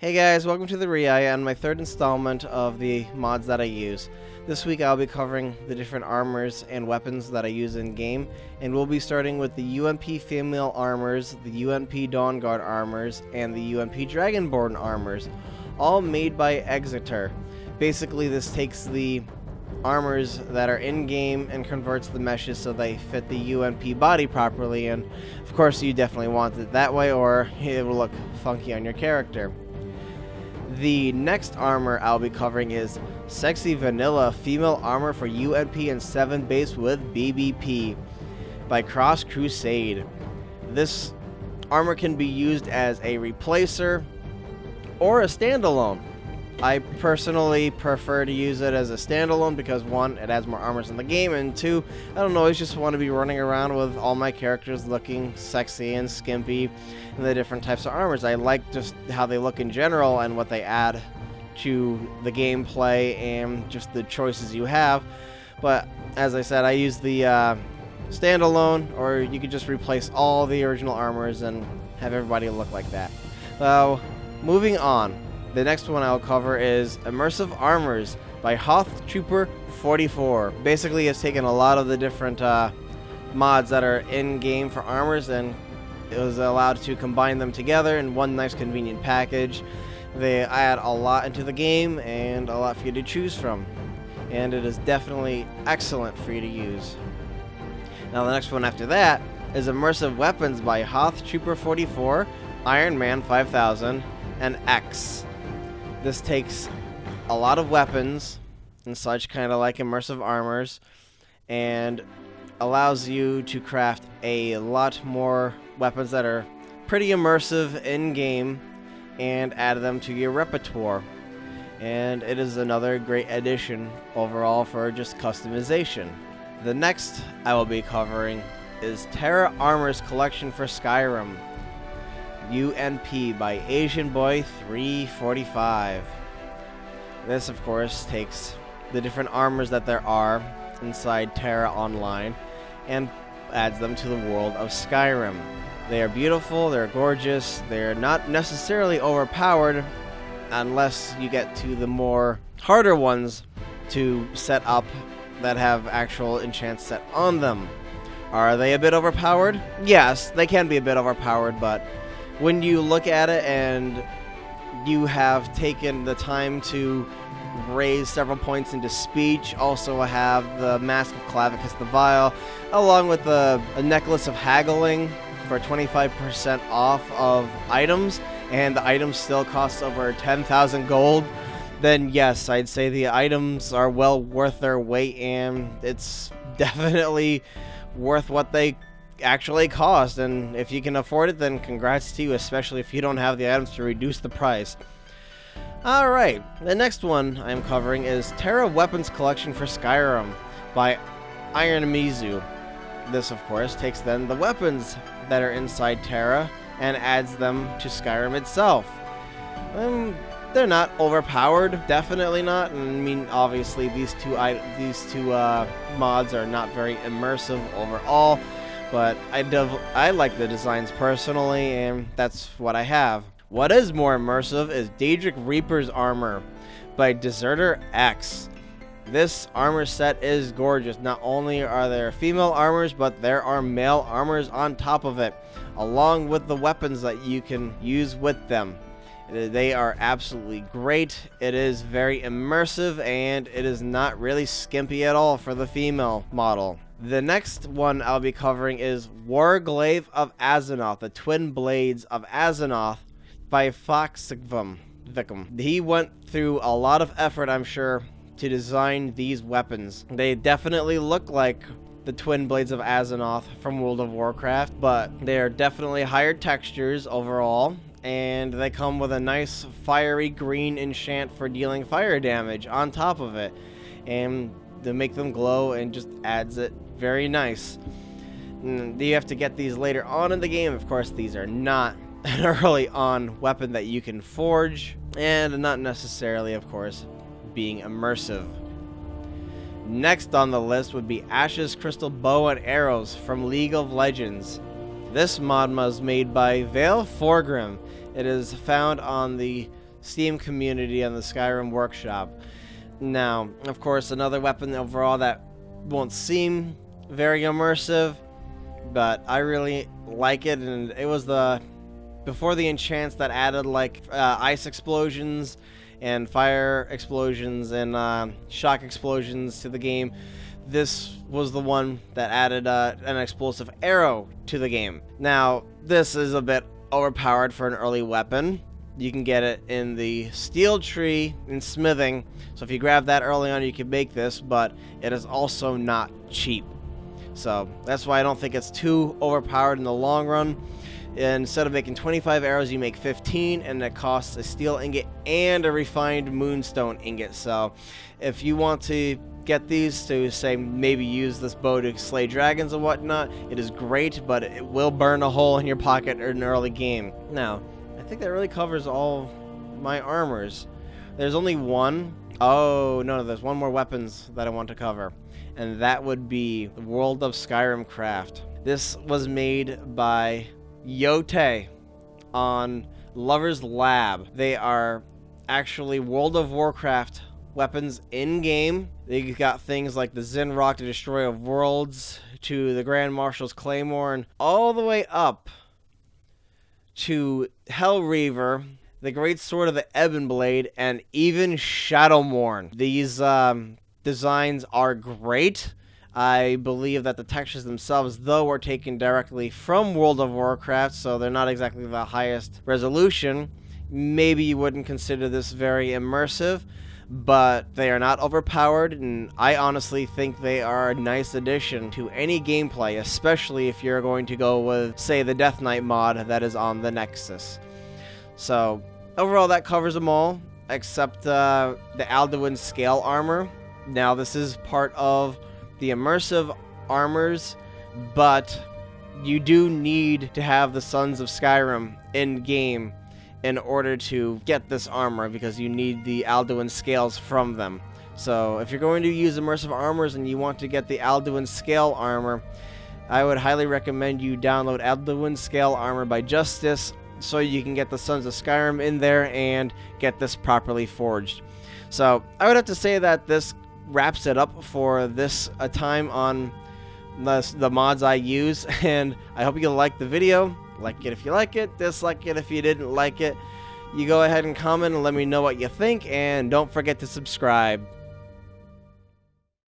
Hey guys, welcome to TheRiaya and my third installment of the mods that I use. This week I'll be covering the different armors and weapons that I use in game, and we'll be starting with the UMP female armors, the UMP Dawnguard armors, and the UMP Dragonborn armors, all made by Exeter. Basically this takes the armors that are in game and converts the meshes so they fit the UMP body properly, and of course you definitely want it that way or it will look funky on your character. The next armor I'll be covering is Sexy Vanilla Female Armor for UMP and 7-Base with BBP by Crosscrusade. This armor can be used as a replacer or a standalone. I personally prefer to use it as a standalone because one, it adds more armors in the game, and two, I don't know, I just want to be running around with all my characters looking sexy and skimpy and the different types of armors. I like just how they look in general and what they add to the gameplay and just the choices you have. But as I said, I use the standalone, or you could just replace all the original armors and have everybody look like that. So, moving on. The next one I'll cover is Immersive Armors by Hoth Trooper 44. Basically, it's taken a lot of the different mods that are in-game for armors, and it was allowed to combine them together in one nice convenient package. They add a lot into the game and a lot for you to choose from, and it is definitely excellent for you to use. Now the next one after that is Immersive Weapons by Hoth Trooper 44, Iron Man 5000, and Eckss. This takes a lot of weapons and such, kind of like immersive armors, and allows you to craft a lot more weapons that are pretty immersive in-game and add them to your repertoire. And it is another great addition overall for just customization. The next I will be covering is TERA Armors Collection for Skyrim, UNP by Asian Boy 345. This of course takes the different armors that there are inside TERA Online and adds them to the world of Skyrim. They are beautiful, they're gorgeous, they're not necessarily overpowered unless you get to the more harder ones to set up that have actual enchants set on them. Are they a bit overpowered? Yes, they can be a bit overpowered, but when you look at it and you have taken the time to raise several points into speech, also have the Mask of Clavicus the Vile, along with a Necklace of Haggling for 25% off of items, and the items still cost over 10,000 gold, then yes, I'd say the items are well worth their weight, and it's definitely worth what they actually cost, and if you can afford it, then congrats to you, especially if you don't have the items to reduce the price. Alright, the next one I'm covering is TERA Weapons Collection for Skyrim by Iromizu. This of course takes then the weapons that are inside TERA and adds them to Skyrim itself. They're not overpowered, definitely not. I mean, obviously these two mods are not very immersive overall, but I like the designs personally, and that's what I have. What is more immersive is Daedric Reaper's Armor by Deserter Eckss. This armor set is gorgeous. Not only are there female armors, but there are male armors on top of it, along with the weapons that you can use with them. They are absolutely great. It is very immersive, and it is not really skimpy at all for the female model. The next one I'll be covering is Warglaive of Azzinoth, the Twin Blades of Azzinoth by faxivcm. He went through a lot of effort, I'm sure, to design these weapons. They definitely look like the Twin Blades of Azzinoth from World of Warcraft, but they are definitely higher textures overall, and they come with a nice fiery green enchant for dealing fire damage on top of it, and to make them glow and just adds it very nice. You have to get these later on in the game. Of course, these are not an early on weapon that you can forge, and not necessarily, of course, being immersive. Next on the list would be Ashe's Crystal Bow and Arrows from League of Legends. This mod was made by Vale Forgrim. It is found on the Steam community and the Skyrim workshop. Now, of course, another weapon overall that won't seem very immersive, but I really like it, and it was before the enchants that added like ice explosions and fire explosions and shock explosions to the game. This was the one that added an explosive arrow to the game. Now, this is a bit overpowered for an early weapon. You can get it in the steel tree in smithing, so if you grab that early on, you can make this, but it is also not cheap. So that's why I don't think it's too overpowered in the long run. Instead of making 25 arrows, you make 15, and it costs a steel ingot and a refined moonstone ingot. So if you want to get these to, say, maybe use this bow to slay dragons and whatnot, it is great, but it will burn a hole in your pocket in an early game. Now, I think that really covers all my armors. There's only one. Oh, no, there's one more weapons that I want to cover, and that would be the World of Skyrimcraft. This was made by Yote on Lover's Lab. They are actually World of Warcraft weapons in-game. They got things like the Zinrock, the Destroyer of Worlds, to the Grand Marshal's Claymore, and all the way up to Hellreaver, the Great Sword of the Ebon Blade, and even Shadowmourne. These designs are great. I believe that the textures themselves, though, are taken directly from World of Warcraft, so they're not exactly the highest resolution. Maybe you wouldn't consider this very immersive, but they are not overpowered, and I honestly think they are a nice addition to any gameplay, especially if you're going to go with, say, the Death Knight mod that is on the Nexus. So, overall, that covers them all, except the Alduin scale armor. Now, this is part of the immersive armors, but you do need to have the Sons of Skyrim in-game in order to get this armor, because you need the Alduin scales from them. So if you're going to use immersive armors and you want to get the Alduin scale armor, I would highly recommend you download Alduin scale armor by Justice, so you can get the Sons of Skyrim in there and get this properly forged. So I would have to say that this wraps it up for this time on the mods I use, and I hope you liked the video. Like it if you like it, dislike it if you didn't like it. You go ahead and comment and let me know what you think, and don't forget to subscribe.